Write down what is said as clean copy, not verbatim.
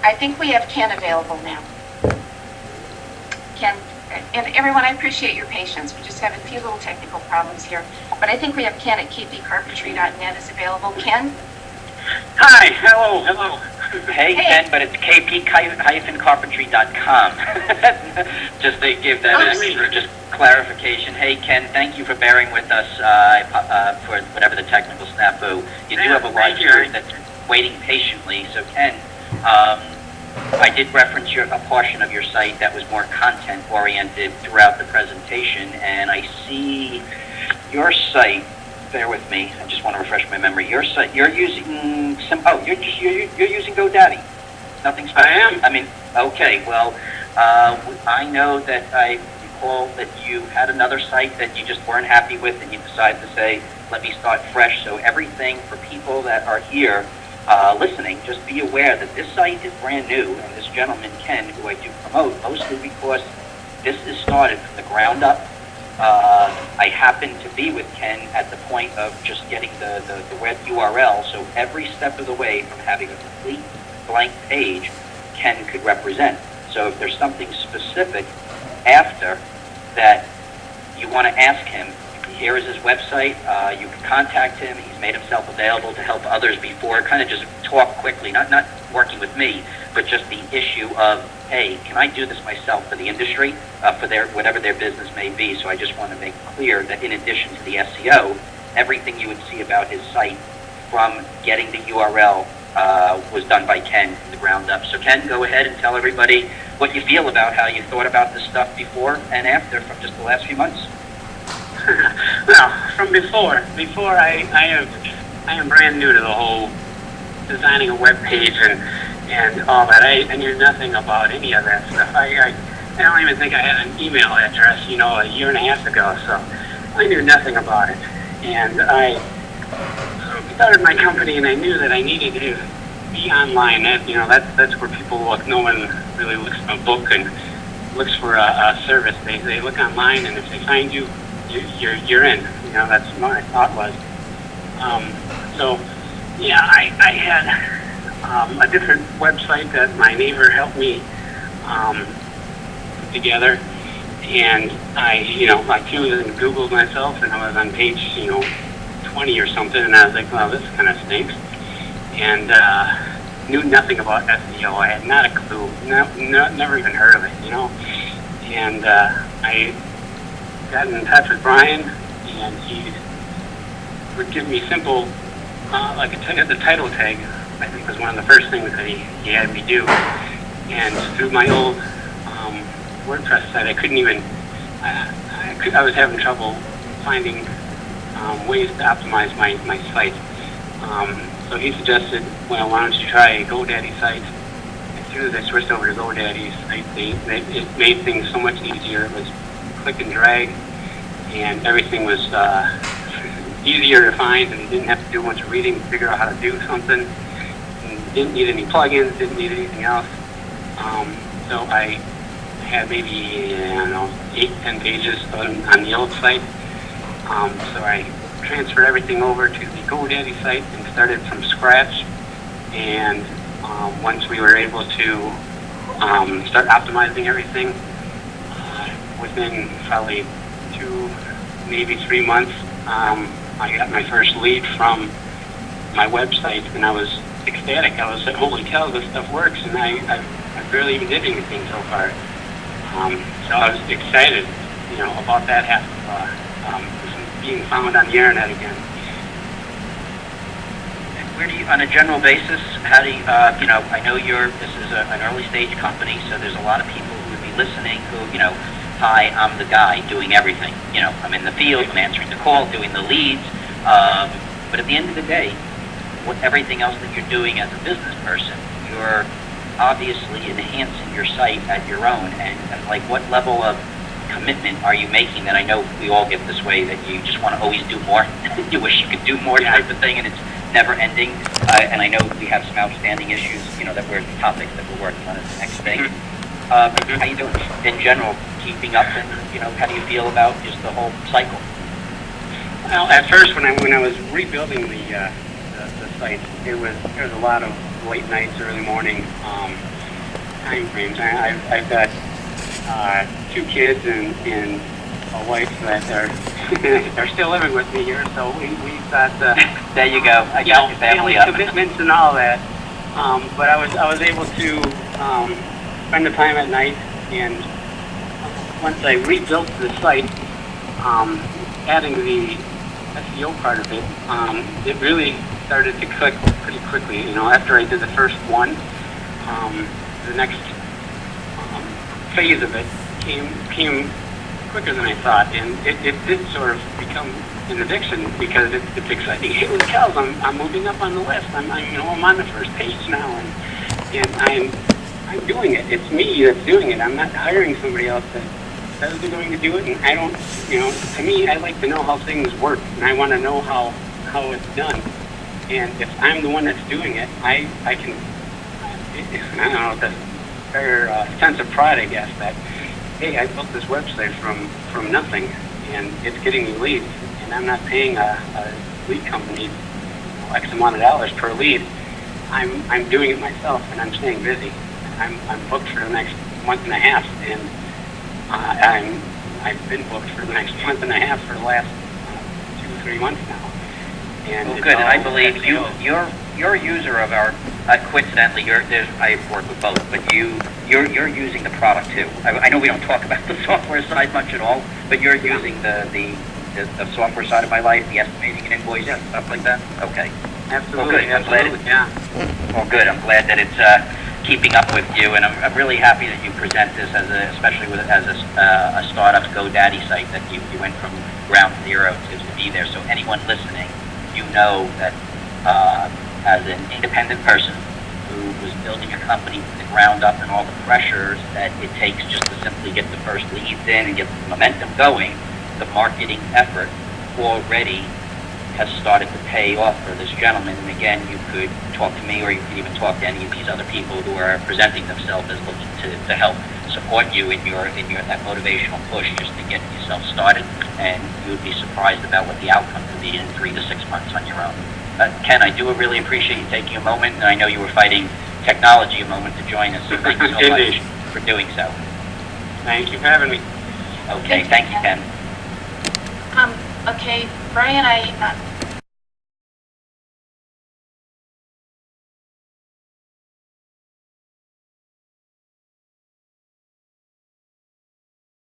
I think we have Ken available now. Ken, and everyone, I appreciate your patience. We just have a few little technical problems here. But I think we have Ken at kpcarpentry.net is available. Ken? Hi, hello. Hey, Ken, but it's kp-carpentry.com. Just to give that extra just clarification. Hey, Ken, thank you for bearing with us for whatever the technical snafu. You do have a live stream that's waiting patiently. So, Ken, I did reference a portion of your site that was more content-oriented throughout the presentation, and I see your site. Bear with me. I just want to refresh my memory. Your site. You're using you're using GoDaddy. Nothing special. I am. I mean, okay. Well, I know that I recall that you had another site that you just weren't happy with, and you decided to say, "Let me start fresh." So everything for people that are here listening, just be aware that this site is brand new, and this gentleman Ken, who I do promote, mostly because this is started from the ground up. I happen to be with Ken at the point of just getting the web URL, so every step of the way from having a complete blank page, Ken could represent. So if there's something specific after that you want to ask him, here is his website. You can contact him. He's made himself available to help others before. Kind of just talk quickly, not working with me, but just the issue of, hey, can I do this myself for the industry, for their whatever their business may be? So I just want to make clear that in addition to the SEO, everything you would see about his site from getting the URL was done by Ken from the ground up. So Ken, go ahead and tell everybody what you feel about how you thought about this stuff before and after from just the last few months. Well, from before I am brand new to the whole designing a web page and all that. I knew nothing about any of that stuff. I don't even think I had an email address, a year and a half ago, so I knew nothing about it. And I started my company, and I knew that I needed to be online. That's where people look. No one really looks at a book and looks for a service. They look online, and if they find you, you're in. That's what my thought was. I had a different website that my neighbor helped me put together, and I tuned and Googled myself, and I was on page 20 or something, and I was like, well, this kind of stinks, and knew nothing about SEO. I had not a clue, never even heard of it, and I got in touch with Brian, and he would give me simple, the title tag, I think was one of the first things that he had me do. And through my old WordPress site, I couldn't even, I was having trouble finding ways to optimize my site. So he suggested, well, why don't you try a GoDaddy site? As soon as I switched over to GoDaddy site, it made things so much easier. It was click and drag, and everything was easier to find, and you didn't have to do much reading to figure out how to do something. And didn't need any plugins, didn't need anything else. So I had maybe 8-10 pages on the old site. So I transferred everything over to the GoDaddy site and started from scratch. And once we were able to start optimizing everything, within probably 2, maybe 3 months, I got my first lead from my website, and I was ecstatic. I was like, holy cow, this stuff works, and I barely even did anything so far. So I was excited, about that being found on the internet again. And where do you, on a general basis, how do you, I know this is an early stage company, so there's a lot of people who would be listening who, hi, I'm the guy doing everything. I'm in the field, I'm answering the call, doing the leads. But at the end of the day, everything else that you're doing as a business person, you're obviously enhancing your site at your own. And like, what level of commitment are you making? That I know we all get this way, that you just want to always do more. You wish you could do more type of thing, and it's never ending. And I know we have some outstanding issues, that we're topics that we're working on as the next thing. How you doing in general, keeping up, and how do you feel about just the whole cycle? Well, at first when I was rebuilding the site, there was a lot of late nights, early morning time frames. I've got 2 kids and a wife that are still living with me here, so we've got there you go. I got your family up. commitments and all that. But I was able to spend the time at night, and once I rebuilt the site, adding the SEO part of it, it really started to click pretty quickly. You know, after I did the first one, the next phase of it came quicker than I thought, and it did sort of become an addiction because it's exciting. Holy cows! I'm moving up on the list. I'm on the first page now, and I'm doing it. It's me that's doing it. I'm not hiring somebody else that says they're going to do it, and I don't. To me, I like to know how things work, and I want to know how it's done. And if I'm the one that's doing it, I can. I don't know, the very sense of pride, I guess, that hey, I built this website from nothing, and it's getting me leads, and I'm not paying a lead company X amount of dollars per lead. I'm doing it myself, and I'm staying busy. I'm booked for the next month and a half, and I've been booked for the next month and a half for the last 2 or 3 months now. And well, good. And I believe you're a user of our. Coincidentally, I work with both, but you're using the product too. I know we don't talk about the software side much at all, but you're using the software side of my life, the estimating and invoicing and stuff like that. Okay. Absolutely. Well, good. Absolutely. Yeah. Well, good. I'm glad that it's keeping up with you, and I'm really happy that you present this especially as a startup GoDaddy site that you went from ground zero to be there. So anyone listening, you know that as an independent person who was building a company from the ground up and all the pressures that it takes just to simply get the first leads in and get the momentum going, the marketing effort already has started to pay off for this gentleman. And again, you could talk to me, or you could even talk to any of these other people who are presenting themselves as looking to help support you in your that motivational push just to get yourself started. And you would be surprised about what the outcome could be in 3 to 6 months on your own. Ken, I do really appreciate you taking a moment, and I know you were fighting technology a moment to join us, so thank you so much for doing so. Thank you for having me. Okay, thank you, Ken. Okay, Brian,